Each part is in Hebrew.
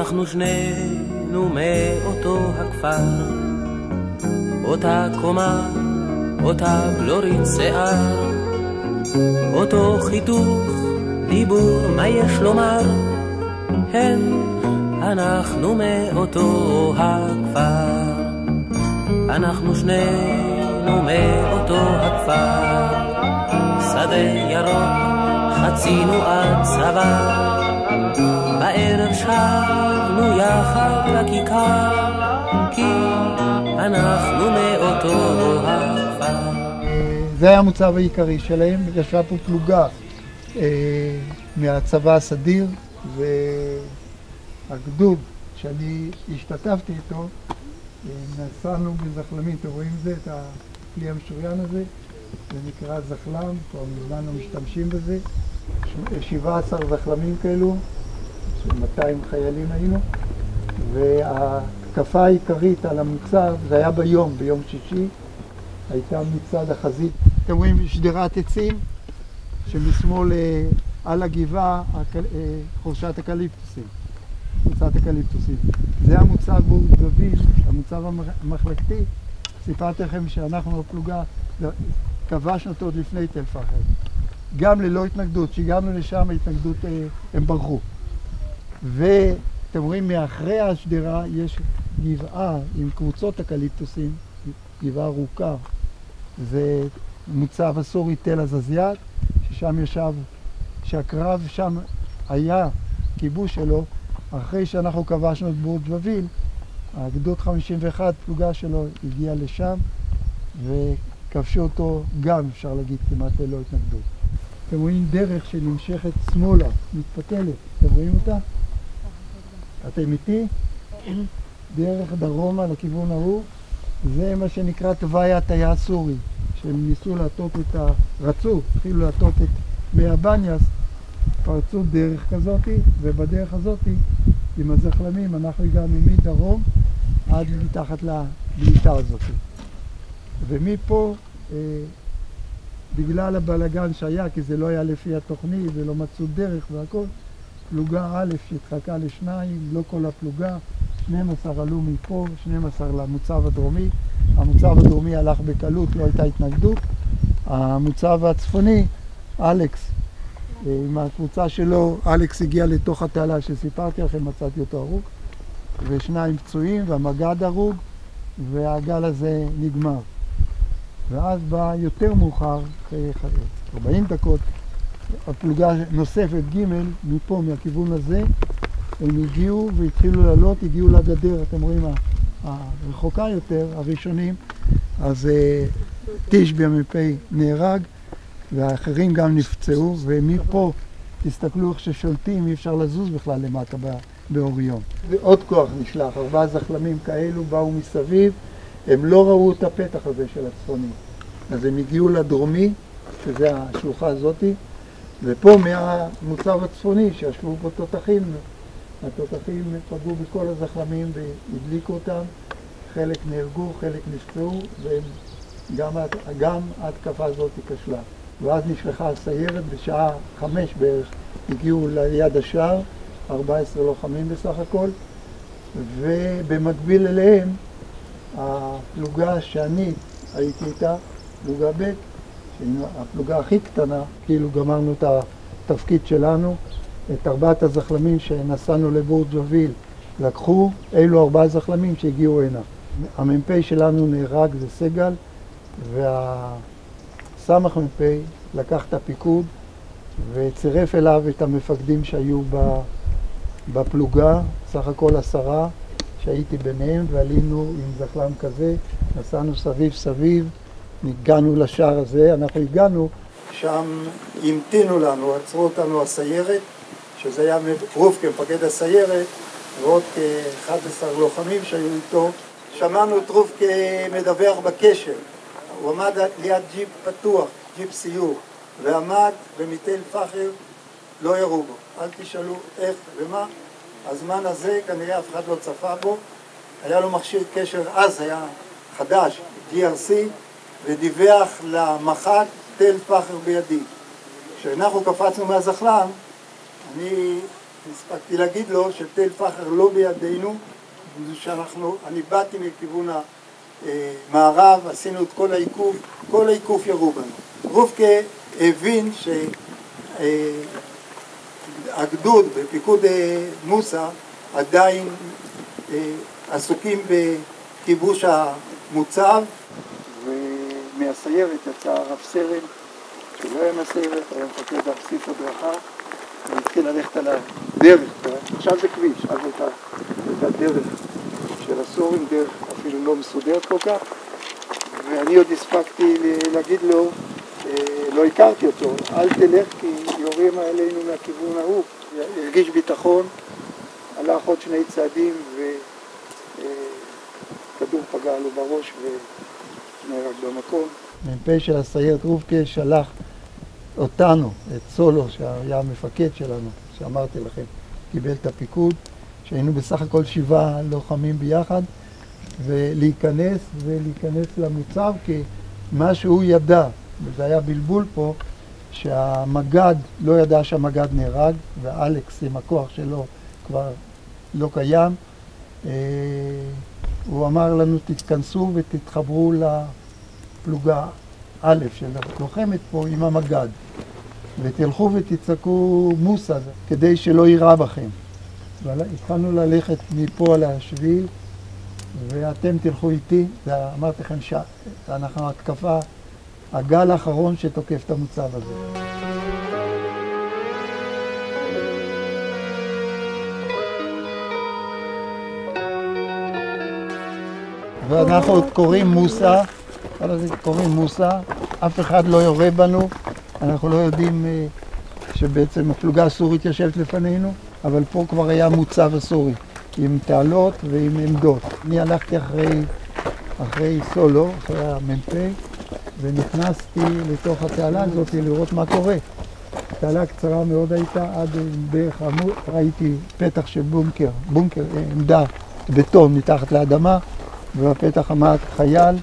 אנחנו שנינו מאותו הכפר, אותה קומה, אותה גלורית שיער, אותו חיתוך, דיבור, מה יש לומר? אנחנו מאותו הכפר, אנחנו שנינו מאותו הכפר, שדה ירוק חצינו עד צבא, בערב שבנו יחד לכיכר, כי אנחנו מאותו הכפר. זה היה המוצב העיקרי שלהם. ישבה פה פלוגה מהצבא הסדיר, והגדוד שאני השתתפתי איתו, נסענו בזחלמים. אתם רואים את זה, את הכלי המשוריין הזה? זה נקרא זחלם, כבר מזמן לא משתמשים בזה. 17 זחלמים כאלו, 200 חיילים היינו, וההתקפה העיקרית על המוצב, זה היה ביום שישי, הייתה מצד החזית. אתם רואים שדרת עצים, שמשמאל על הגבעה חורשת אקליפטוסים, קבוצת אקליפטוסים. זה המוצב בורדגביל, המוצב המחלקתי. סיפרתי לכם שאנחנו בפלוגה כבשנו אותו עוד לפני תל פחר. גם ללא התנגדות, שהגענו לשם ההתנגדות, הם ברחו. ואתם רואים מאחרי השדרה יש גבעה עם קבוצות אקליפטוסים, גבעה ארוכה. זה מוצב הסורי תל עזזיאת, ששם ישב, שהקרב שם היה כיבוש שלו, אחרי שאנחנו כבשנו את בורדגביל, הגדוד 51, פלוגה שלו, הגיעה לשם, וכבשו אותו גם, אפשר להגיד, כמעט ללא התנגדות. אתם רואים דרך שנמשכת שמאלה, מתפתלת, אתם רואים אותה? אתם איתי? דרך דרומה לכיוון ההוא, זה מה שנקרא תוואי הטיה הסורי, שהם ניסו להטות התחילו להטות את מי הבניאס, פרצו דרך כזאת, ובדרך הזאת, עם הזחלמים, אנחנו הגענו מדרום עד מתחת לבליטה הזאת. ומפה, בגלל הבלגן שהיה, כי זה לא היה לפי התוכנית ולא מצאו דרך והכל, פלוגה א' שהתחלקה לשניים, לא כל הפלוגה, 12 עלו מפה, 12 למוצב הדרומי. המוצב הדרומי הלך בקלות, לא הייתה התנגדות. המוצב הצפוני, אלכס, עם הקבוצה שלו, אלכס הגיע לתוך התעלה שסיפרתי לכם, מצאתי אותו הרוג, ושניים פצועים והמגד הרוג, והגל הזה נגמר. ואז בא יותר מאוחר, 40 דקות, הפלוגה נוספת ג' מפה, מהכיוון הזה, הם הגיעו והתחילו לעלות, הגיעו לגדר, אתם רואים, הרחוקה יותר, הראשונים, אז תשבי המ"פ נהרג, והאחרים גם נפצעו, ומפה, תסתכלו איך ששולטים, אי אפשר לזוז בכלל למטה באוריון. ועוד כוח נשלח, 4 זחלמים כאלו באו מסביב, הם לא ראו את הפתח הזה של הצפונים. אז הם הגיעו לדרומי, שזה השלוחה הזאת, ופה מהמוצב הצפוני שישבו פה תותחים, התותחים פגעו בכל הזחלמים והדליקו אותם, חלק נהרגו, חלק נפצעו, וגם ההתקפה הזאת כשלה. ואז נשלחה הסיירת, בשעה 5 בערך הגיעו ליד השער, 14 לוחמים בסך הכל, ובמקביל אליהם הפלוגה שאני הייתי איתה, פלוגה ב', הפלוגה הכי קטנה, כאילו גמרנו את התפקיד שלנו, את 4 הזחלמים שנסענו לבורדגביל לקחו, אלו 4 זחלמים שהגיעו הנה. המ"פ שלנו נהרג, זה סגל, והסמ"ך מ"פ לקח את הפיקוד וצירף אליו את המפקדים שהיו בפלוגה, סך הכל 10 שהייתי ביניהם, ועלינו עם זחלם כזה, נסענו סביב, הגענו לשער הזה, אנחנו הגענו, שם המתינו לנו, עצרו אותנו הסיירת, שזה היה רובקה, מפקד הסיירת, ועוד כ-11 לוחמים שהיו איתו. שמענו את רובקה מדווח בקשר, הוא עמד ליד ג'יפ פתוח, ג'יפ סיור, ועמד במתל פחר, לא ירו בו. אל תשאלו איך ומה, הזמן הזה כנראה אף אחד לא צפה בו, היה לו מכשיר קשר, אז היה חדש, GRC, ודיווח למח"ט תל פחר בידי. כשאנחנו קפצנו מהזחלם, אני הספקתי להגיד לו שתל פחר לא בידינו, אני באתי מכיוון המערב, עשינו את כל העיקוף ירו בנו. רובקה הבין שהגדוד בפיקוד מוסא עדיין עסוקים בכיבוש המוצב, ומהסיירת יצא הרב סרן שלא היה מהסיירת, היה מפקד בסיס הדרכה, והתחיל ללכת על הדרך, עכשיו זה כביש, אז הייתה דרך של הסורים, דרך אפילו לא מסודרת כל כך, ואני עוד הספקתי להגיד לו, לא הכרתי אותו, אל תלך כי יורים עלינו מהכיוון ההוא. הרגיש ביטחון, הלך עוד 2 צעדים וכדור פגע לו בראש ונהרג במקום. מ"פ של הסיירת רובקה שלח אותנו, את סולו שהיה המפקד שלנו, שאמרתי לכם, קיבל את הפיקוד, שהיינו בסך הכל 7 לוחמים ביחד, ולהיכנס למוצב, כי מה שהוא ידע, וזה היה בלבול פה, שהמגד לא ידע שהמגד נהרג, ואלכס עם הכוח שלו כבר לא קיים. הוא אמר לנו תתכנסו ותתחברו לפלוגה א' של לוחמת פה עם המגד, ותלכו ותצעקו מוסא כדי שלא ייראה בכם. התחלנו ללכת מפה על השביל, ואתם תלכו איתי, אמרתי לכם שאנחנו התקפה, הגל האחרון שתוקף את המוצב הזה. ואנחנו קוראים מוסא, אף אחד לא יורה בנו, אנחנו לא יודעים שבעצם הפלוגה הסורית יושבת לפנינו, אבל פה כבר היה מוצב הסורי, עם תעלות ועם עמדות. אני הלכתי אחרי סולו, אחרי המ"פ, ונכנסתי לתוך התעלה הזאת לראות מה קורה. התעלה קצרה מאוד הייתה, עד בערך ראיתי פתח של בונקר, עמדה בטון מתחת לאדמה, ובפתח עמד חייל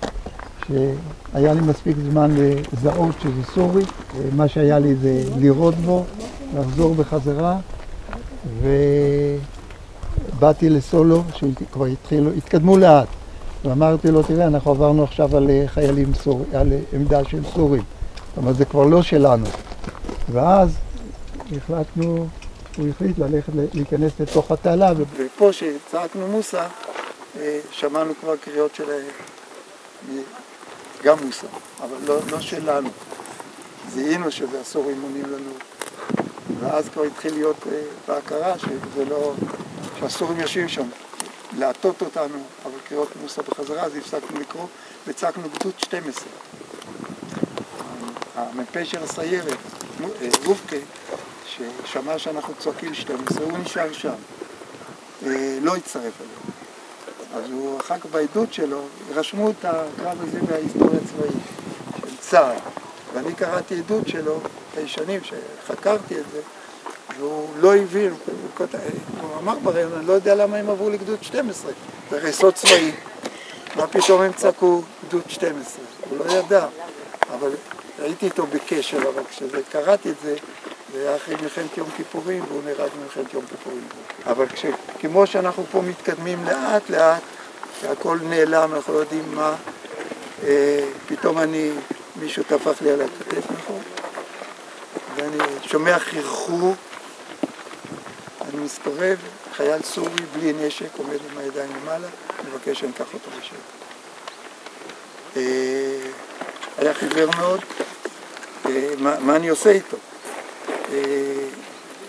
שהיה לי מספיק זמן לזהות שזה סורי. מה שהיה לי זה לירות בו, לחזור בחזרה, ובאתי לסולו שכבר התקדמו לאט, ואמרתי לו, תראה, אנחנו עברנו עכשיו על חיילים סורים, על עמדה של סורים, זאת אומרת זה כבר לא שלנו. ואז הוא החליט להיכנס לתוך התעלה, ופה שצעקנו מוסא שמענו כבר קריאות של גם מוסא, אבל לא שלנו. זיהינו שזה הסורים עונים לנו, ואז כבר התחיל להיות בהכרה שזה לא, שהסורים יושבים שם, להטות אותנו, אבל קריאות מוסא בחזרה, אז הפסקנו לקרוא וצעקנו גדוד 12. המ"פ של הסיירת, רובקה, ששמע שאנחנו צועקים 12, הוא נשאר שם, לא הצטרף אלינו. אז הוא אחר כך בעדות שלו, רשמו את הקרב הזה בהיסטוריה הצבאית של צה"ל, ואני קראתי עדות שלו, הישנים שחקרתי את זה, והוא לא הבין, הוא אמר בהם, אני לא יודע למה הם עברו לגדוד 12, זה הרי סוד צבאי, מה פתאום הם צעקו גדוד 12, הוא לא ידע, אבל הייתי איתו בקשר, אבל כשקראתי את זה, זה היה אחרי מלחמת יום כיפורים, והוא נהרג במלחמת יום כיפורים. אבל כמו שאנחנו פה מתקדמים לאט לאט, שהכל נעלם, אנחנו לא יודעים מה, פתאום מישהו טפח לי על הכתף, נכון? ואני שומע חרחור, אני מסתובב, חייל סורי בלי נשק, עומד עם הידיים למעלה, מבקש שאני אקח אותו בשביל. היה חיוור מאוד, מה אני עושה איתו?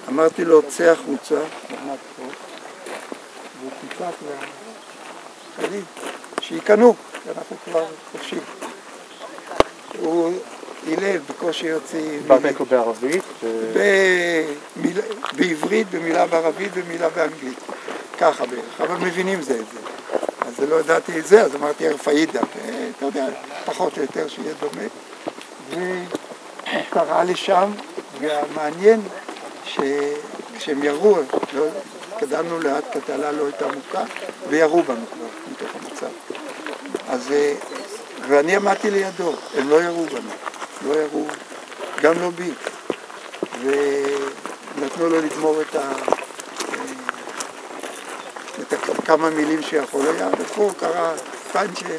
אמרתי לו, צא החוצה, עמד פה, והוא קיצק לחיילים, שיקנו, אנחנו כבר חופשים. הוא הילל בקושי יוציא... דיברת בערבית? בעברית, במילה בערבית ומילה באנגלית. ככה בערך, אבל מבינים זה את זה. אז לא ידעתי את זה, אז אמרתי הרפאידה, אתה יודע, פחות או יותר שיהיה דומה. וקרא לשם, והמעניין שכשהם ירו, קדמנו לאט, התעלה לא הייתה מוכה, וירו בנו כבר מתוך המצב. אז, ואני עמדתי לידו, הם לא ירו בנו, לא ירו, גם לא בי. ונתנו לו לגמור כמה מילים שיכול היה, ופה קרה פאנצ'ה,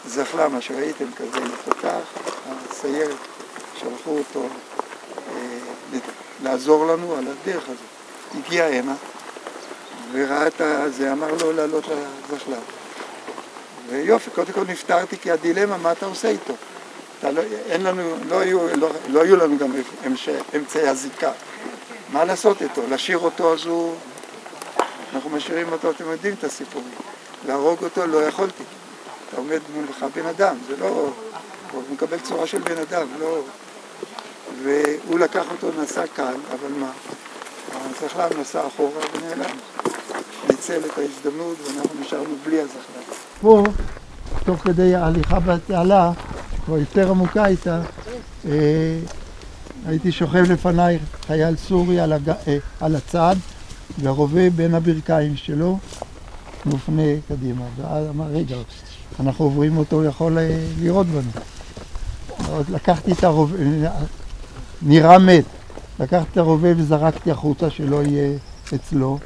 זחלה, מה שראיתם כזה מפותח, הסיירת שלחו אותו לעזור לנו על הדרך הזאת. הגיע הנה, וראה את זה, אמר לו לעלות לזחלה. ויופי, קודם כל נפטרתי, כי הדילמה, מה אתה עושה איתו? לא היו לנו גם אמצעי הזיקה. מה לעשות איתו? לשיר אותו, אז אנחנו משאירים אותו, אתם יודעים את הסיפורים. להרוג אותו לא יכולתי. אתה עומד מולך בן אדם, זה לא... הוא מקבל צורה של בן אדם, לא... והוא לקח אותו, נסע כאן, אבל מה? הזחלן נסע אחורה ונעלם. ניצל את ההזדמנות ואנחנו נשארנו בלי הזחלן. פה, תוך כדי ההליכה בתעלה, כבר יותר עמוקה הייתה, הייתי שוכב לפניי חייל סורי על הצד, והרובה בין הברכיים שלו מופנה קדימה. ואז אמר, רגע, אנחנו עוברים אותו, הוא יכול לראות בנו. לקחתי את הרובה, נראה מת, לקחתי את הרובה וזרקתי החוצה שלא יהיה אצלו,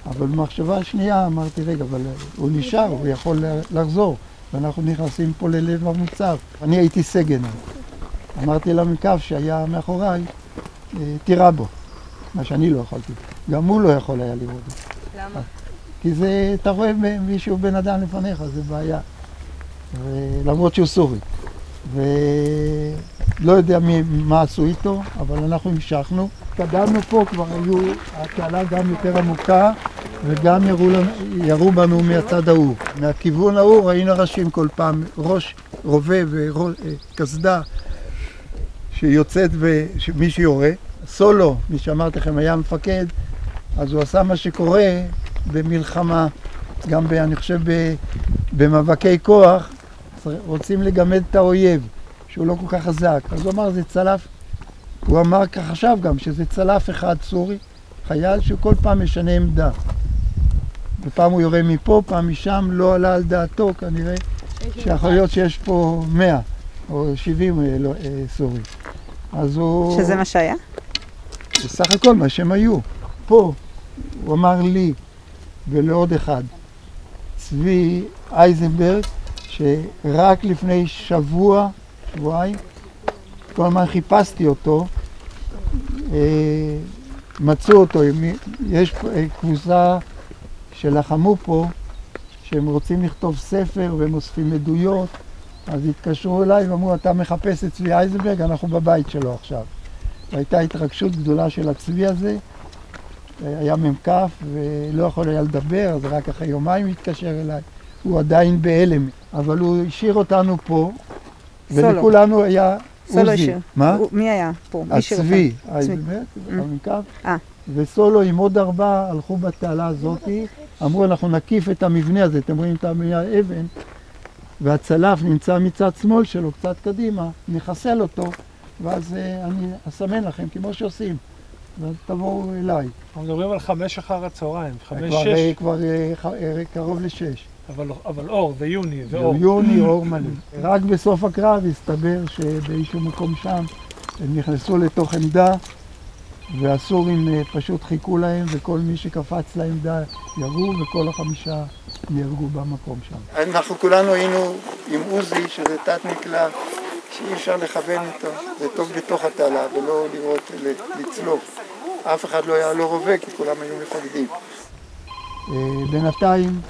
אבל במחשבה השנייה אמרתי, רגע, אבל הוא נשאר, הוא יכול לחזור, ואנחנו נכנסים פה ללב המוצב. אני הייתי סגן, אמרתי למקף שהיה מאחוריי, תירה בו, מה שאני לא יכולתי. גם הוא לא יכול היה לראות. למה? כי זה, אתה רואה מישהו בן אדם לפניך, זה בעיה. למרות שהוא סורי. ולא יודע מה עשו איתו, אבל אנחנו המשכנו. קדמנו פה, כבר היו, התעלה גם יותר עמוקה, וגם ירו בנו מהצד ההוא. מהכיוון ההוא ראינו ראשים כל פעם, ראש רובה וקסדה שיוצאת ומי שיורה. סולו, מי שאמרתי לכם, היה מפקד, אז הוא עשה מה שקורה במלחמה, גם אני חושב במאבקי כוח, רוצים לגמד את האויב, שהוא לא כל כך חזק. אז הוא אמר, זה צלף, הוא אמר כך עכשיו גם, שזה צלף אחד סורי, חייל שכל פעם משנה עמדה. ופעם הוא יורה מפה, פעם משם, לא עלה על דעתו, כנראה שיכול להיות שיש פה 100 או 70 סורי. אז הוא... שזה מה שהיה? בסך הכל מה שהם היו. פה, הוא אמר לי ולעוד אחד, צבי אייזנברג, שרק לפני שבועיים, כל הזמן חיפשתי אותו, מצאו אותו, יש קבוצה שלחמו פה, שהם רוצים לכתוב ספר והם אוספים עדויות, אז התקשרו אליי ואמרו, אתה מחפש את צבי אייזנברג, אנחנו בבית שלו עכשיו. והייתה התרגשות גדולה של הצבי הזה, היה ממקף ולא יכול היה לדבר, אז רק אחרי יומיים התקשר אליי, הוא עדיין בהלם, אבל הוא השאיר אותנו פה, ולכולנו היה סולו השאיר. מה? מי היה פה? הצבי, אייזנברג, הממקף, וסולו עם עוד 4 הלכו בתעלה הזאת, אמרו אנחנו נקיף את המבנה הזה, אתם רואים את האבן, והצלף נמצא מצד שמאל שלו, קצת קדימה, נחסל אותו, ואז אני אסמן לכם כמו שעושים, ותבואו אליי. אנחנו מדברים על 5 אחר הצהריים, 5-6. כבר קרוב ל-6. אבל אור, זה יוני, זה אור. יוני, אור מלא. רק בסוף הקרב הסתבר שבאיזשהו מקום שם הם נכנסו לתוך עמדה, והסורים פשוט חיכו להם, וכל מי שקפץ לעמדה ירו, וכל 5 נהרגו במקום שם. אנחנו כולנו היינו עם עוזי, שזה תת נקלה, שאי אפשר לכוון אותו, זה טוב בתוך התעלה, ולא לראות, לצלוף. אף אחד לא היה לו רובה, כי כולם היו מפקדים. בינתיים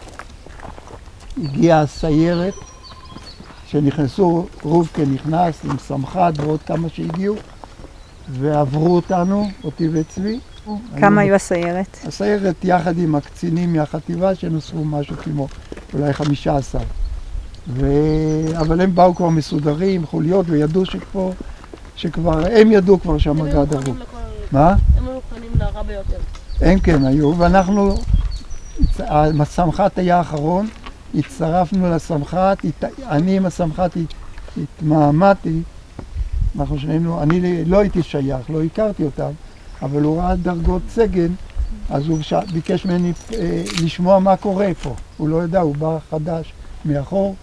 הגיעה הסיירת, שנכנסו, רובקה נכנס עם סמח"ט ועוד כמה שהגיעו, ועברו אותנו, אותי וצבי. כמה היו הסיירת? הסיירת יחד עם הקצינים מהחטיבה שנוספו משהו כמו אולי 15. אבל הם באו כבר מסודרים, חוליות, וידעו שכבר, הם ידעו כבר שהמג"ד עברו. מה? הם היו מוכנים להרע ביותר. הם כן היו, ואנחנו, הסמח"ט היה האחרון, הצטרפנו לסמח"ט, אני עם הסמח"ט התמהמהתי, אנחנו שנינו, אני לא הייתי שייך, לא הכרתי אותם, אבל הוא ראה דרגות סגן, אז הוא ביקש ממני לשמוע מה קורה פה. הוא לא ידע, הוא בא חדש מאחור,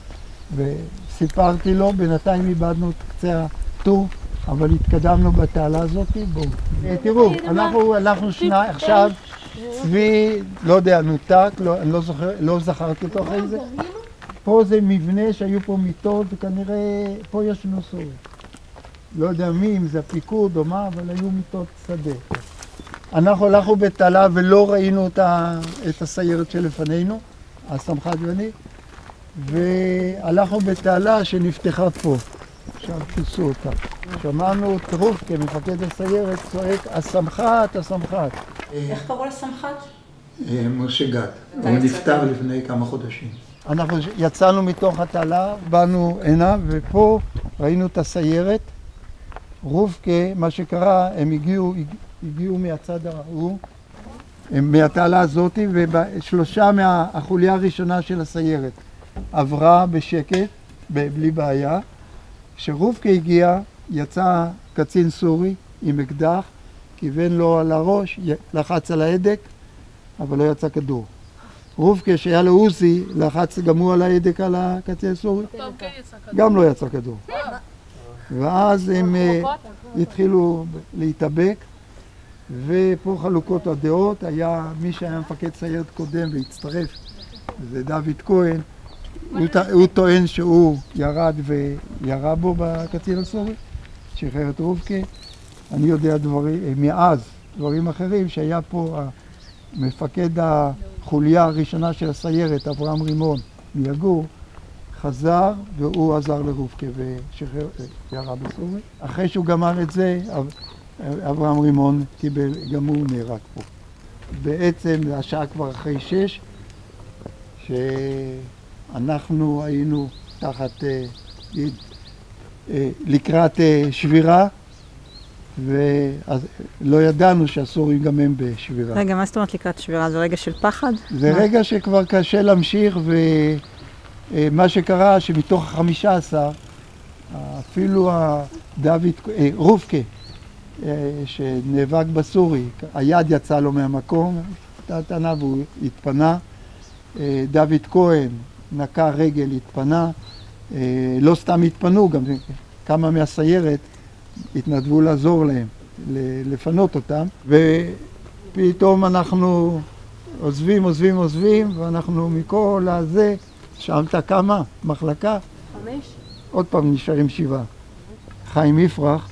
וסיפרתי לו, בינתיים איבדנו את קצה הטור, אבל התקדמנו בתעלה הזאת. בואו. תראו, אנחנו עכשיו צבי, לא יודע, נותק, אני לא זוכר, לא זכרתי אותו אחרי זה. פה זה מבנה שהיו פה מיטות, וכנראה פה ישנו סורים. לא יודע מי, אם זה הפיקוד או מה, אבל היו מיטות שדה. אנחנו הלכנו בתעלה ולא ראינו את הסיירת שלפנינו, הסמח"ט ואני, והלכנו בתעלה שנפתחה פה. עכשיו כיסו אותה. שמענו את רובקה, מפקד הסיירת, צועק, הסמח"ט, הסמח"ט. איך קראו לסמח"ט? משה גת. הוא נפטר לפני כמה חודשים. אנחנו יצאנו מתוך התעלה, באנו הנה, ופה ראינו את הסיירת. רובקה, מה שקרה, הם הגיעו מהצד ההוא, מהתעלה הזאת, ושלושה מהחוליה הראשונה של הסיירת עברה בשקט, בלי בעיה. כשרובקה הגיע, יצא קצין סורי עם אקדח, כיוון לו על הראש, לחץ על ההדק, אבל לא יצא כדור. רובקה שהיה לו עוזי, לחץ גם הוא על ההדק על הקצין הסורי, גם לא יצא כדור. ואז הם התחילו להתאבק, ופה חלוקות הדעות, היה מי שהיה מפקד סיירת קודם והצטרף, זה דוד כהן, הוא טוען שהוא ירד וירה בו בקצין הסורי, שחרר את רובקה. אני יודע מאז דברים אחרים, שהיה פה מפקד החוליה הראשונה של הסיירת, אברהם רימון מיגור, חזר והוא עזר לרובקה ושחרר, ירה בסורי. אחרי שהוא גמר את זה, אברהם רימון קיבל, גם הוא נהרג פה. בעצם השעה כבר אחרי 6, שאנחנו היינו תחת, לקראת שבירה, ולא ידענו שהסורים גם הם בשבירה. רגע, מה זאת אומרת לקראת שבירה? זה רגע של פחד? זה רגע שכבר קשה להמשיך, ומה שקרה שמתוך 15, אפילו רובקה, שנאבק בסורי, היד יצא לו מהמקום, טענה והוא התפנה. דוד כהן נקע רגל, התפנה. לא סתם התפנו, גם כמה מהסיירת התנדבו לעזור להם, לפנות אותם. ופתאום אנחנו עוזבים, ואנחנו מכל הזה, שמת כמה? מחלקה? 5. עוד פעם נשארים 7. חיים יפרח,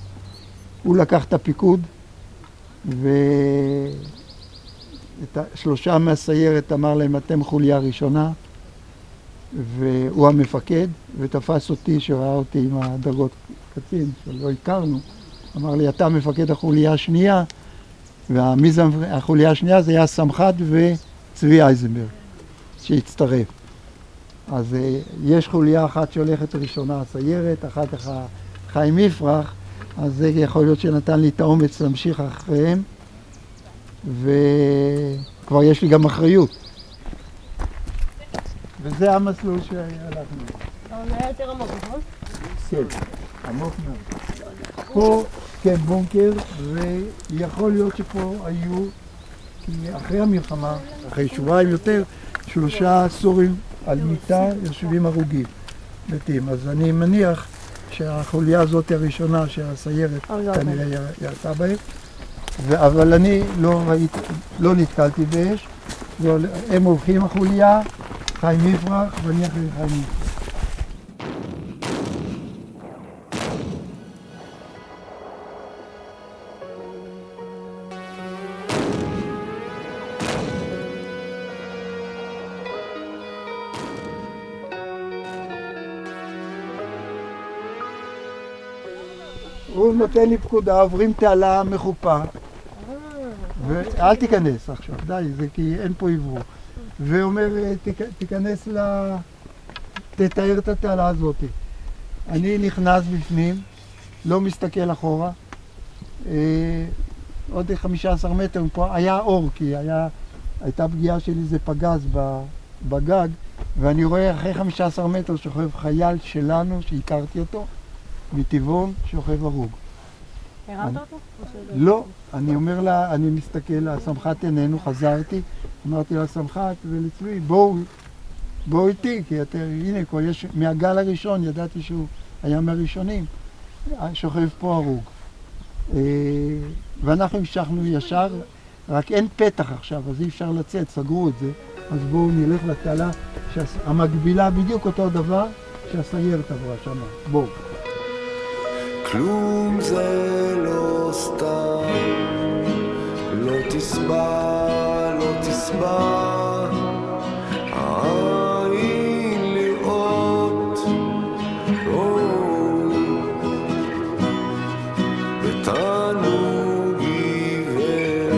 הוא לקח את הפיקוד, ושלושה מהסיירת אמר להם, אתם חוליה ראשונה, והוא המפקד, ותפס אותי, שראה אותי עם הדרגות קצין, שלא הכרנו, אמר לי, אתה מפקד החוליה השנייה, והחוליה השנייה זה היה הסמח"ט וצבי אייזנברג, שהצטרף. אז יש חוליה אחת שהולכת ראשונה הסיירת, אחר כך חיים יפרח, אז זה יכול להיות שנתן לי את האומץ להמשיך אחריהם, וכבר יש לי גם אחריות. וזה המסלול שהלכנו. אבל זה היה יותר עמוק, נכון? כן, עמוק מאוד. פה, כן, בונקר, ויכול להיות שפה היו, כי אחרי המלחמה, אחרי שבועיים יותר, 3 סורים על מיטה יושבים הרוגים, מתים. אז אני מניח שהחוליה הזאת הראשונה שהסיירת כנראה יצאה בהם, אבל אני לא נתקלתי באש, הם הולכים החוליה, חיים יפרח, ואני אחרי חיים יפרח. הוא נותן לי פקודה, עוברים תעלה מחופה, ואל תיכנס עכשיו, די, זה כי אין פה עברו. ואומר, תיכנס תתאר את התעלה הזאת. אני נכנס בפנים, לא מסתכל אחורה, עוד 15 מטר פה היה אור, כי הייתה פגיעה של איזה פגז בגג, ואני רואה אחרי 15 מטר שוכב חייל שלנו, שהכרתי אותו, מטבעון, שוכב הרוג. הרמת אותו? לא, אני אומר לה, אני מסתכל, הסמח"ט איננו, חזרתי, אמרתי לסמח"ט ולצבי, בואו איתי, כי הנה, כבר יש, מהגל הראשון, ידעתי שהוא היה מהראשונים, שוכב פה הרוג. ואנחנו המשכנו ישר, רק אין פתח עכשיו, אז אי אפשר לצאת, סגרו את זה. אז בואו נלך לתעלה המקבילה בדיוק אותו דבר שהסיירת עברה שם. בואו. כלום זה לא סתם, לא תסבע, לא תסבע, העין לראות, ותענוג עיוור,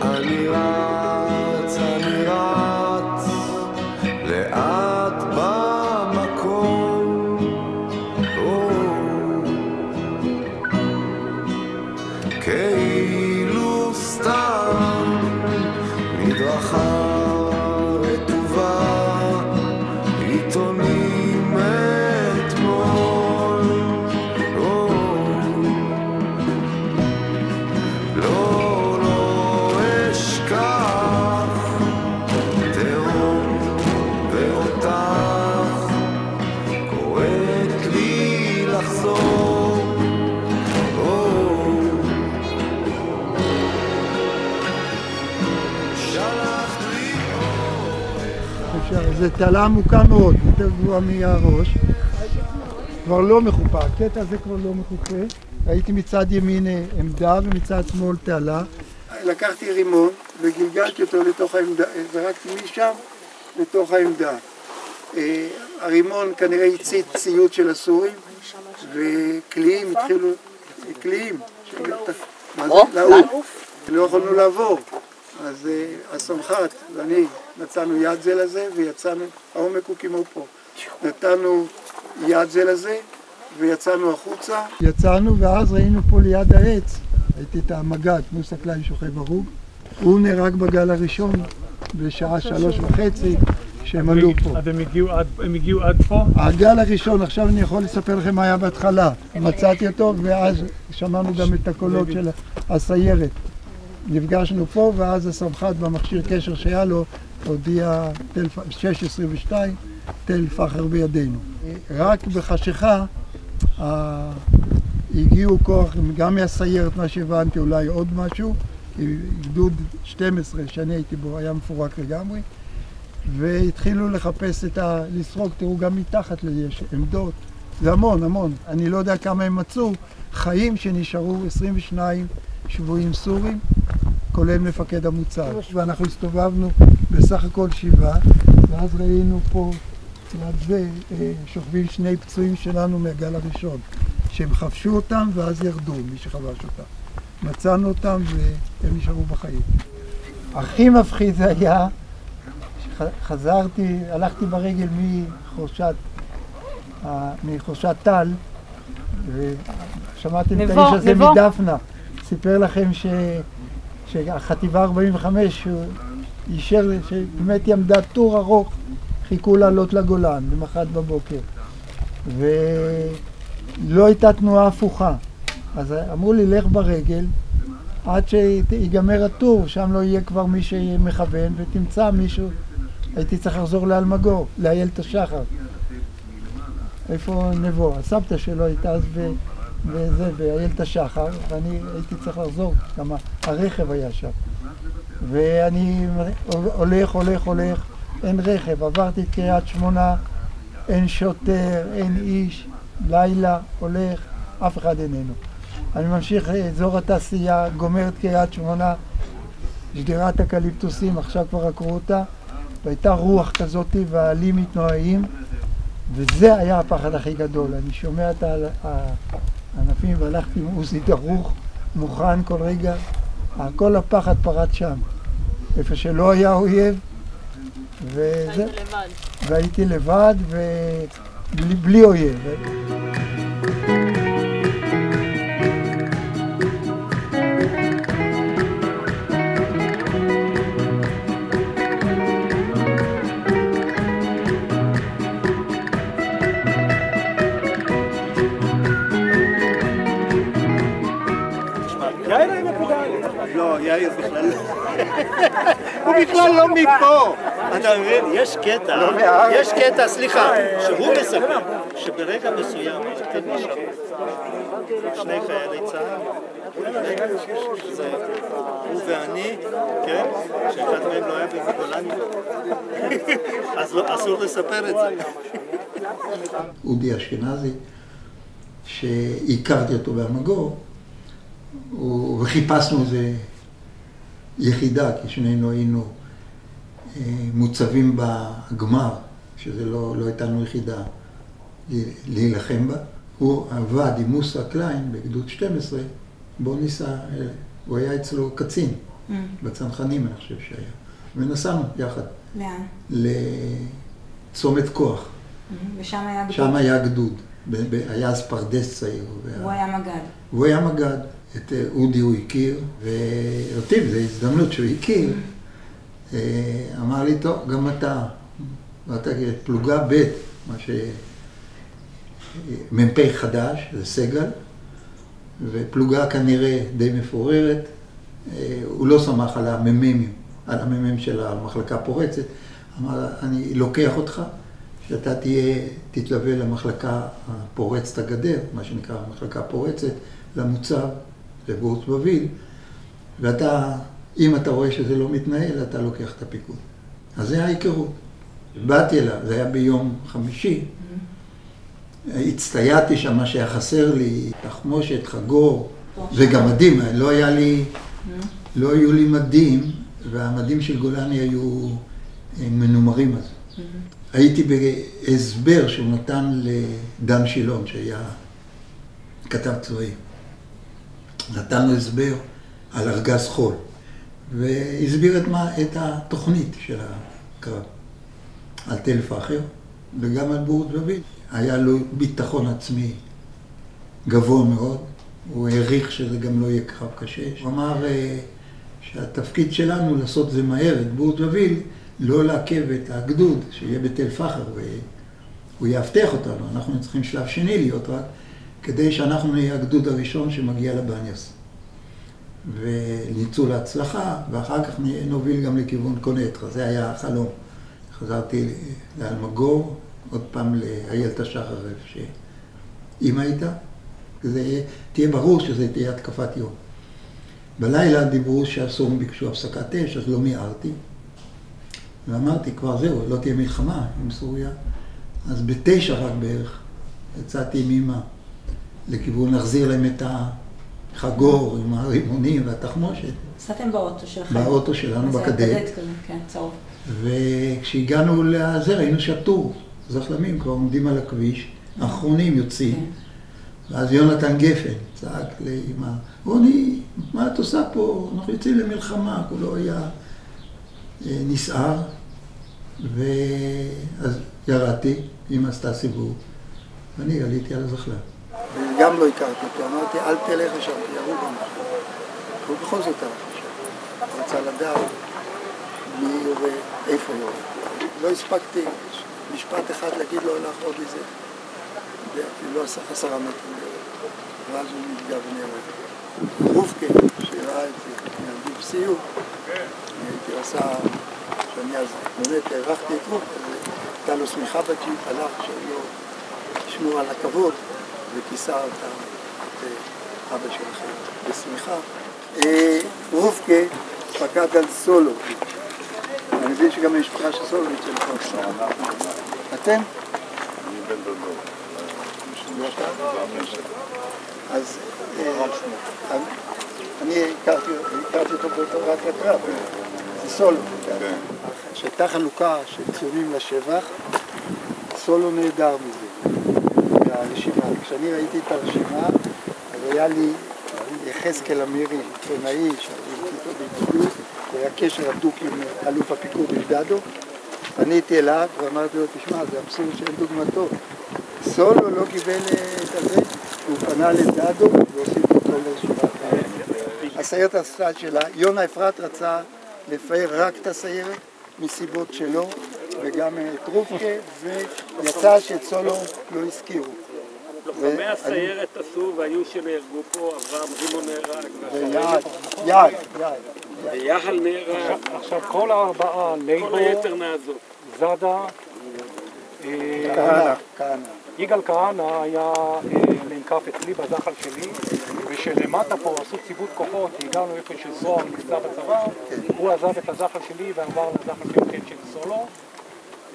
אני רץ, לאט במקום, כאילו סתם מדרכה רטובה, עיתונים אתמול, לא אשכח תהום ואותך קוראת לי לחזור. זו תעלה עמוקה מאוד, יותר גבוהה מהראש, כבר לא מחופה, הקטע הזה כבר לא מחופה. הייתי מצד ימין עמדה ומצד שמאל תעלה. לקחתי רימון וגלגלתי אותו לתוך העמדה, זרקתי משם לתוך העמדה. הרימון כנראה הצית ציוד של הסורים וקליעים התחילו, קליעים, לעוף, לא יכולנו לעבור. אז הסמח"ט ואני נתנו יד זה לזה ויצאנו, העומק הוא כמו פה, נתנו יד זה לזה ויצאנו החוצה. יצאנו ואז ראינו פה ליד העץ, ראיתי את המג"ד, מוסא קליין שוכב הרוג, הוא נהרג בגל הראשון בשעה 3:30 כשהם עלו פה. אז הם הגיעו עד פה? הגל הראשון, עכשיו אני יכול לספר לכם מה היה בהתחלה, מצאתי אותו ואז שמענו גם את הקולות של הסיירת. נפגשנו פה ואז הסמח"ט במכשיר קשר שהיה לו הודיע 6:22 תל פחר בידינו. רק בחשיכה הגיעו כוח גם מהסיירת, מה שהבנתי, אולי עוד משהו, גדוד 12 שאני הייתי בו היה מפורק לגמרי, והתחילו לחפש לסרוק. תראו גם מתחת לי יש עמדות, זה המון, אני לא יודע כמה הם מצאו, חיים שנשארו 22 שבויים סורים, כולל מפקד המוצב. ואנחנו הסתובבנו בסך הכל 7, ואז ראינו פה ליד זה שוכבים 2 פצועים שלנו מהגל הראשון, שהם חפשו אותם ואז ירדו, מי שחבש אותם. מצאנו אותם והם נשארו בחיים. הכי מפחיד זה היה, חזרתי, הלכתי ברגל מחורשת טל, ושמעתם את האיש הזה מדפנה. סיפר לכם שהחטיבה 45 אישר שבאמת היא עמדה טור ארוך, חיכו לעלות לגולן למחרת בבוקר ולא הייתה תנועה הפוכה, אז אמרו לי לך ברגל עד שיגמר הטור, שם לא יהיה כבר מי שמכוון ותמצא מישהו. הייתי צריך לחזור לאלמגור, לאיילת השחר, איפה נבו, הסבתא שלו הייתה אז וזה, באיילת השחר, ואני הייתי צריך לחזור, גם הרכב היה שם. ואני הולך, אין רכב, עברתי את קריית שמונה, אין שוטר, אין איש, לילה, הולך, אף אחד איננו. אני ממשיך לאזור התעשייה, גומר את קריית שמונה, שדירת הקליפטוסים, עכשיו כבר עקרו אותה, והייתה רוח כזאת והעלים מתנועים, וזה היה הפחד הכי גדול. אני שומע את הענפים והלכתי עם עוזי דרוך, מוכן כל רגע, כל הפחד פרט שם, איפה שלא היה אויב, וזה, והייתי לבד ובלי אויב. לא, יאיר בכלל לא. הוא בכלל לא מפה. אתה מבין? יש קטע, סליחה, שהוא מספר. שברגע מסוים אתם נשארו שני חיילי צה"ל, זה הוא ואני, כן? שאחד מהם לא היה בגולני, אז אסור לספר את זה. אודי אשכנזי, שהכרתי אותו באלמגור, וחיפשנו איזה יחידה, כי שנינו היינו מוצבים בגמר, שזה לא הייתה לנו יחידה להילחם בה. הוא עבד עם מוסא קליין בגדוד 12, בו ניסה, הוא היה אצלו קצין, בצנחנים אני חושב שהיה. ונסענו יחד. לאן? לצומת כוח. ושם היה גדוד? שם היה גדוד. היה אז פרדס צעיר. הוא היה מג"ד. הוא היה מג"ד. את אודי הוא הכיר, ואותי, זו הזדמנות שהוא הכיר. אמר לי, טוב, גם אתה. ואתה פלוגה ב', מה מ"פ חדש, זה סגל, ופלוגה כנראה די מפוררת. הוא לא שמח על המ"מים של המחלקה הפורצת. אמר, אני לוקח אותך, שאתה תתלווה למחלקה הפורצת הגדר, מה שנקרא המחלקה הפורצת, למוצב, לבורץ בביל, ואתה, אם אתה רואה שזה לא מתנהל, אתה לוקח את הפיקוד. אז זה ההיכרות. באתי אליו, זה היה ביום חמישי. הצטייעתי שם, מה שהיה חסר לי, תחמושת, חגור, וגם מדים. לא היו לי מדים, והמדים של גולני היו מנומרים אז. הייתי בהסבר שהוא נתן לדן שילון, שהיה כתב צבאי. נתן לו הסבר על ארגז חול, והסביר את התוכנית של הקרב. על תל פחר, וגם על בורץ בביל. היה לו ביטחון עצמי גבוה מאוד, הוא העריך שזה גם לא יהיה קרב קשה. הוא אמר שהתפקיד שלנו לעשות זה מהר, את בורץ בביל, לא לעכב את הגדוד שיהיה בתל פחר, והוא יאבטח אותנו. אנחנו צריכים שלב שני להיות רק, כדי שאנחנו נהיה הגדוד הראשון שמגיע לבניאס. וניצול להצלחה, ואחר כך נוביל גם לכיוון קונטרה, זה היה החלום. חזרתי לאלמגור, עוד פעם לאיילת השחר, שאמא הייתה, כדי תהיה ברור שזה תהיה התקפת יום. בלילה דיברו שהסורים ביקשו הפסקת אש, אז לא מיהרתי. ואמרתי, כבר זהו, לא תהיה מלחמה עם סוריה. אז ב9 רק בערך יצאתי עם אמא לכיוון להחזיר להם את החגור עם הרימונים והתחמושת. נסעתם באוטו שלכם? באוטו שלנו, בקדט. זה קדט כזה, כן, צהוב. וכשהגענו לזה, ראינו שהטור, זחלמים כבר עומדים על הכביש, האחרונים יוצאים. ואז יונתן גפן צעק לאמא, רוני, מה את עושה פה? אנחנו יוצאים למלחמה, כולו היה נסער. ואז ירדתי, אמא עשתה סיבוב, ואני עליתי על הזחלם. גם לא הכרתי אותו, אמרתי, אל תלך לשם, ירו גם. הוא בכל זאת הלך לשם. רצה לדעת מי יורה, איפה יורה. לא הספקתי משפט אחד להגיד לו, הלך עוד איזה, ואפילו 10 מטרים. ואז הוא נפגע ונהרג. רובקה, שראה את זה, מהגיב סיור, הייתי עשה, שאני אז באמת הערכתי את רובקה, הייתה לו שמיכה בג'יפ, הלך שלא לשמור על הכבוד, וכיסה אותה את אבא שלכם בשמיכה. רובקה פקד על סולו. אני מבין שגם המשפחה של סולוביץ' של פרקסה. אתם? אני בן דודו. אז אני הכרתי אותו רק לקרב. זה סולו. שהייתה חלוקה של ציונים לשבח, סולו נהדר מזה. והרשימה, כשאני ראיתי את הרשימה, אז היה לי יחזקאל אמירי, עיתונאי, שהייתי איתו בידידות, היה קשר הדוק עם אלוף הפיקוד אלדדו. פניתי אליו ואמרתי לו, תשמע, זה אבסורד שאין דוגמתו. סולו לא קיבל את הזה, הוא פנה לאלדדו והוסיף אותו לרשימה. הסיירת הסטאט שלה, יונה אפרת רצה לפאר רק את הסיירת מסיבות שלו, וגם את רובקה, ויצא שאת סולו לא הזכירו. לוחמי הסיירת עשו והיו שנהרגו פה, אברהם רימון נהרג. ויחל נהרג. עכשיו כל הארבעה, לייבור, זאדה, כהנא. יגאל כהנא היה מ"כ אצלי בזחל שלי, ושלמטה פה עשו ציוות כוחות, הגענו איפה שזוהר נפצע בצבא, הוא עזב את הזחל שלי ועבר לזחל של קט של סולו,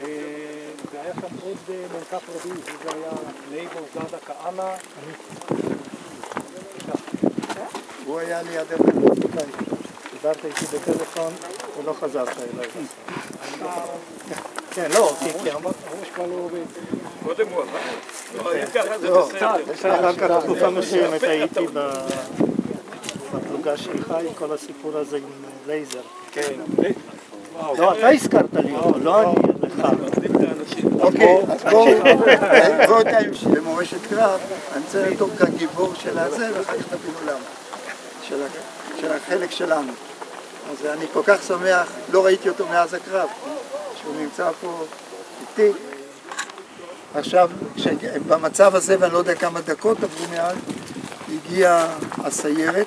והיה שם עוד מ"כ רביעי, זה היה לייבו זאדה כהנא. הוא היה לידך, דיברת איתי בטלפון ולא חזרת אליי. כן, לא, כי הראש כבר לא עובד. קודם הוא עבד. לא, אחר כך תקופה מסוימת הייתי בפלוגה שלך עם כל הסיפור הזה עם לייזר. כן. לא, אתה הזכרת לי, לא אני, לך. אוקיי, אז בואו למורשת קרב, אני רוצה לתור כגיבור של הזה, ואחר כך תבינו למה, של החלק שלנו. אז אני כל כך שמח, לא ראיתי אותו מאז הקרב, שהוא נמצא פה איתי. עכשיו, במצב הזה, ואני לא יודע כמה דקות עברו מאז, הגיעה הסיירת.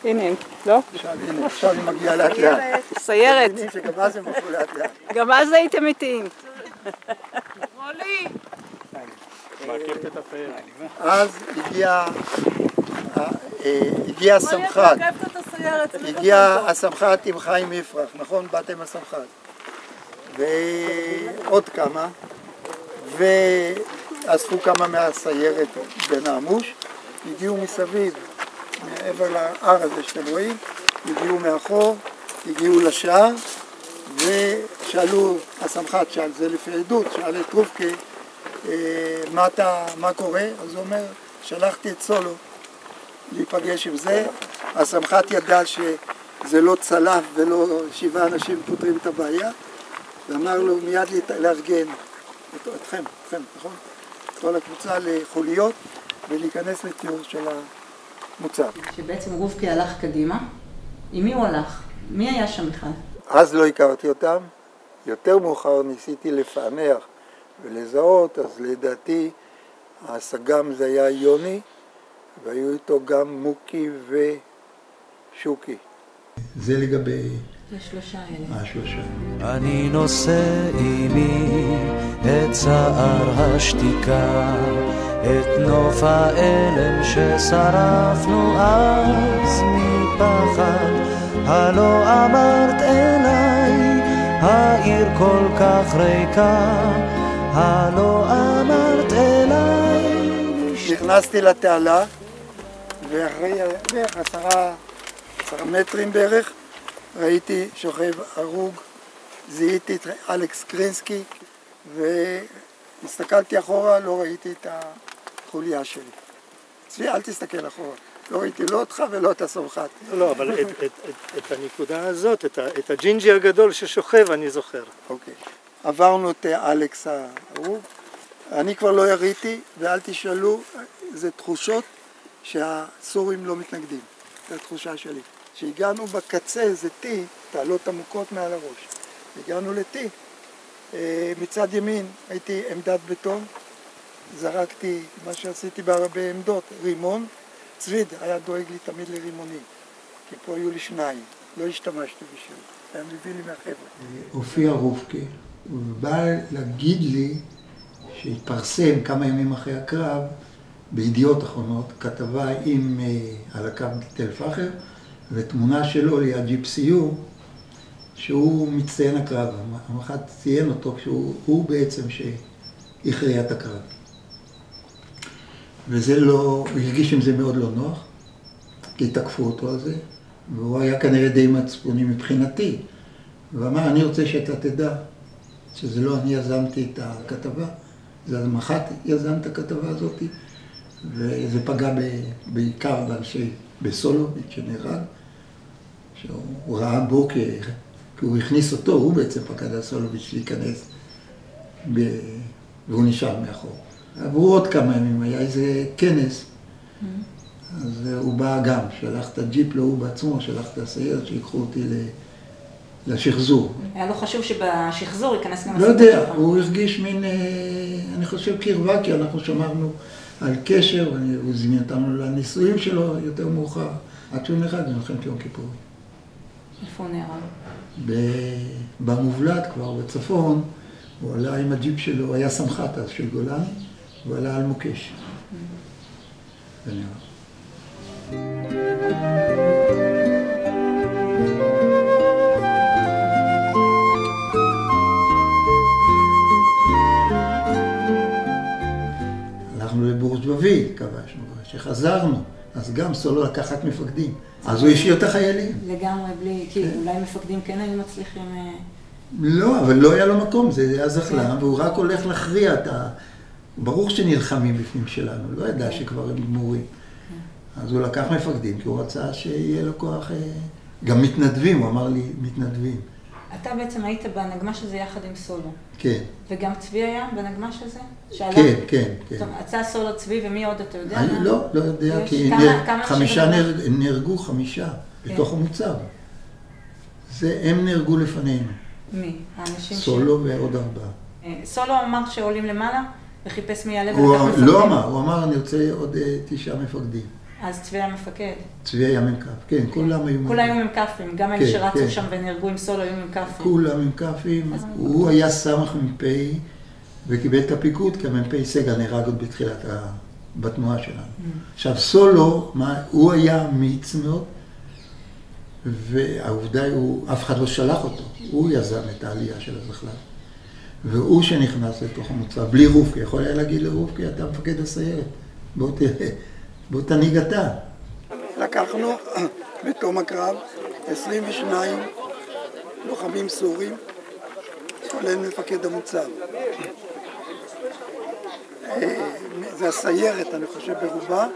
הנה, לא? הנה, עכשיו היא מגיעה לאט לאט. סיירת. שגם אז הם הלכו לאט לאט. גם אז הייתם איתיים. אז הגיע הסמח"ט. הגיע הסמח"ט עם חיים יפרח, נכון? באתם הסמח"ט. ועוד כמה. ואספו כמה מהסיירת בנעמוש. הגיעו מסביב, מעבר להר הזה שאתם רואים, הגיעו מאחור, הגיעו לשער, ושאלו, הסמח"ט שאל, זה לפי עדות, שאל את רובקה, מה קורה? אז הוא אומר, שלחתי את סולו להיפגש עם זה, הסמח"ט ידע שזה לא צלף ולא 7 אנשים פותרים את הבעיה, ואמר לו מיד לארגן אתכם, נכון? כל הקבוצה לחוליות, ולהיכנס לתיאור של המוצב. שבעצם רובקה הלך קדימה. עם מי הוא הלך? מי היה שם בכלל? אז לא הכרתי אותם. יותר מאוחר ניסיתי לפענח ולזהות, אז לדעתי הסג"ם זה היה יוני, והיו איתו גם מוקי ושוקי. זה לגבי... זה 3 אלה. 3. אני נושא עימי את צער השתיקה, את נוף האלם ששרפנו אז מפחד. הלא אמרת אליי, העיר כל כך ריקה, הלא אמרת אליי. נכנסתי לתעלה, ואחרי בערך 10 מטרים בערך, ראיתי שוכב הרוג, זיהיתי את אלכס קרינסקי, והסתכלתי אחורה, לא ראיתי את החוליה שלי. צבי, אל תסתכל אחורה. לא ראיתי לא אותך ולא את הסמח"ט. לא, אבל את הנקודה הזאת, את הג'ינג'י הגדול ששוכב, אני זוכר. אוקיי. עברנו את אלכס ההרוג. אני כבר לא יריתי, ואל תשאלו, זה תחושות שהסורים לא מתנגדים. זו התחושה שלי. כשהגענו בקצה, זה טי, תעלות עמוקות מעל הראש. הגענו לטי. מצד ימין הייתי עמדת בטון, זרקתי מה שעשיתי בהרבה עמדות, רימון. צביד היה דואג לי תמיד לרימונים, כי פה היו לי 2, לא השתמשתי בשביל, היה מביא לי מהחבר'ה. הופיע רובקה, הוא בא להגיד לי שהתפרסם כמה ימים אחרי הקרב, בידיעות אחרונות, כתבה על הקו תל פחר, ותמונה שלו ליד ג'יפ סיור, שהוא מצטיין הקרב, המח"ט ציין אותו כשהוא בעצם שהכריע את הקרב. וזה לא, הוא הרגיש עם זה מאוד לא נוח, כי תקפו אותו על זה, והוא היה כנראה די מצפוני מבחינתי, ואמר, אני רוצה שאתה תדע שזה לא אני יזמתי את הכתבה, זה המח"ט יזם את הכתבה הזאת, וזה פגע בעיקר באנשי בסולוביץ' שנהרג, שהוא ראה בו כי הוא הכניס אותו, הוא בעצם פקד על סולוביץ' להיכנס, והוא נשאר מאחור. עברו עוד כמה ימים, היה איזה כנס, אז הוא בא גם, שלח את הג'יפ, לא הוא בעצמו, שלח את הסיירת שיקחו אותי לשחזור. היה לו חשוב שבשחזור ייכנס גם... לא יודע, הוא הרגיש מין, אני חושב קרבה, כי אנחנו שמרנו על קשר, הוא זימן אותנו לניסויים שלו יותר מאוחר, עד שהוא נהרג, במלחמת יום כיפור. איפה הוא נהרג? במובלט כבר בצפון, הוא עלה עם הג'יפ שלו, היה סמח"ט אז של גולני, הוא עלה על מוקש. הלכנו לבורז'בוביל, כבשנו, כשחזרנו, אז גם סולו לקחת מפקדים. אז הוא השאיר את החיילים. לגמרי, בלי, כי אולי מפקדים כן היו מצליחים... לא, אבל לא היה לו מקום, זה היה זחלם, והוא רק הולך להכריע את ה... ברור שנלחמים בפנים שלנו, לא ידע שכבר הם גמורים. אז הוא לקח מפקדים, כי הוא רצה שיהיה לו כוח... גם מתנדבים, הוא אמר לי, מתנדבים. אתה בעצם היית בנגמש הזה יחד עם סולו. כן. וגם צבי היה בנגמש הזה? כן, כן, כן. עצה סולו צבי, ומי עוד אתה יודע? לא יודע, כי נהרגו 5 בתוך המוצב. הם נהרגו לפנינו. מי? האנשים סולו ועוד 4. סולו אמר שעולים למעלה וחיפש מי יעלה ולקח מפקדים? לא אמר, הוא אמר אני רוצה עוד 9 מפקדים. אז צבי היה מפקד? צבי היה מ"כ, כן, כולם היו... כולם היו מ"כים, גם אלה שרצו שם ונהרגו עם סולו היו מ"כים. כולם מ"כים, הוא היה סמ"ך מ"פ וקיבל את הפיקוד כמ"פ סגל, נהרג עוד בתחילת בתנועה שלנו. עכשיו סולו, הוא היה אמיץ מאוד, והעובדה היא, אף אחד לא שלח אותו, הוא יזם את העלייה של הזחל"ם. והוא שנכנס לתוך המוצב, בלי רובקי, יכול היה להגיד לרובקי, אתה מפקד הסיירת, בוא תנהיג אתה. לקחנו בתום הקרב 22 לוחמים סורים, כולל מפקד המוצב. זה הסיירת, אני חושב, ברובה.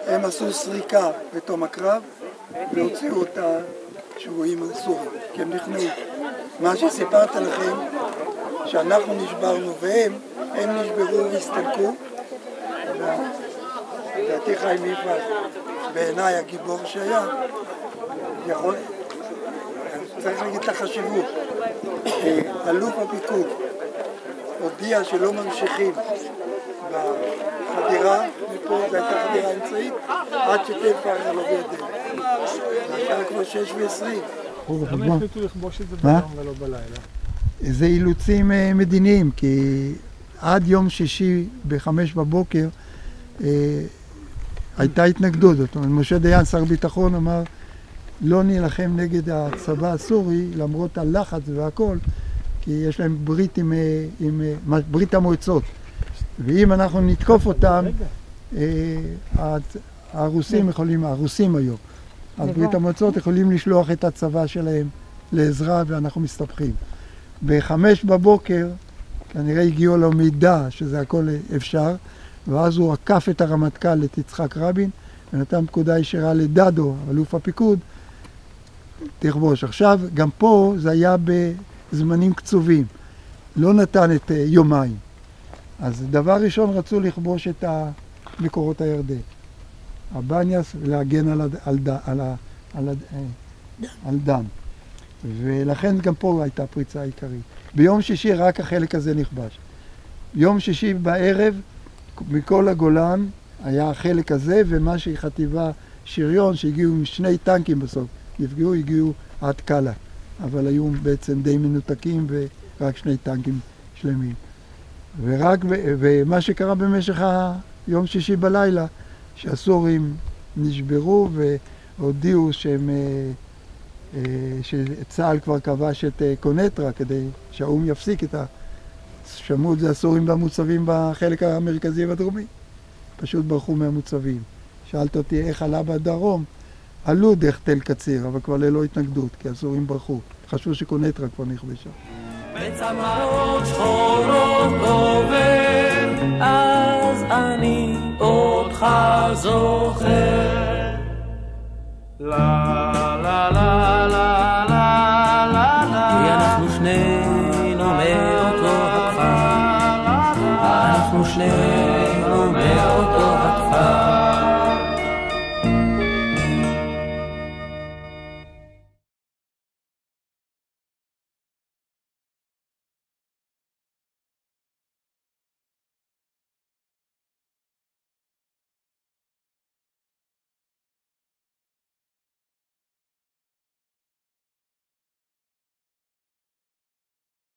הם עשו סריקה בתום הקרב והוציאו את השבויים הסורים, כי הם נכנעו. מה שסיפרת לכם, שאנחנו נשברנו הם נשברו והסתלקו. לדעתי חיים יפרח, בעיניי הגיבור שהיה, צריך להגיד את החשיבות. אלוף הפיקוד הודיע שלא ממשיכים בחדירה, מפה זו הייתה חדירה אמצעית, עד שתפרח לא בידינו. זה היה כבר 6:20. למה החליטו לכבוש את זה ביום ולא בלילה? זה אילוצים מדיניים, כי עד יום שישי ב-5 בבוקר הייתה התנגדות. זאת אומרת, משה דיין, שר ביטחון, אמר לא נלחם נגד הצבא הסורי, למרות הלחץ והכל, כי יש להם ברית עם ברית המועצות. ואם אנחנו נתקוף אותם, הרוסים היום, אז ברית המועצות יכולים לשלוח את הצבא שלהם לעזרה ואנחנו מסתבכים. ב-5 בבוקר כנראה הגיעו לו מידע שזה הכל אפשר, ואז הוא עקף את הרמטכ"ל, את יצחק רבין, ונתן פקודה ישירה לדדו, אלוף הפיקוד, תכבוש. עכשיו, גם פה זה היה בזמנים קצובים, לא נתן את יומיים. אז דבר ראשון רצו לכבוש את מקורות הירדן, הבניאס, ולהגן על דן. ולכן גם פה הייתה פריצה עיקרית. ביום שישי רק החלק הזה נכבש. יום שישי בערב, מכל הגולן היה החלק הזה, ומה שהיא חטיבה שריון, שהגיעו עם 2 טנקים בסוף, הגיעו עד קלה, אבל היו בעצם די מנותקים ורק 2 טנקים שלמים. ומה שקרה במשך היום שישי בלילה, שהסורים נשברו והודיעו שצה"ל כבר כבש את קונטרה כדי שהאום יפסיק את שמעו את זה הסורים והמוצבים בחלק המרכזי והדרומי. פשוט ברחו מהמוצבים. שאלת אותי איך עלה בדרום, עלו דרך תל קציר, אבל כבר ללא התנגדות, כי הסורים ברחו. חשבו שקונטרה כבר נכבשה. בצמאות שחורות עובר, אז אני אותך זוכר. לה לה לה לה לה לה לה, כי אנחנו שנינו מאותו הכפר, אנחנו שנינו מאותו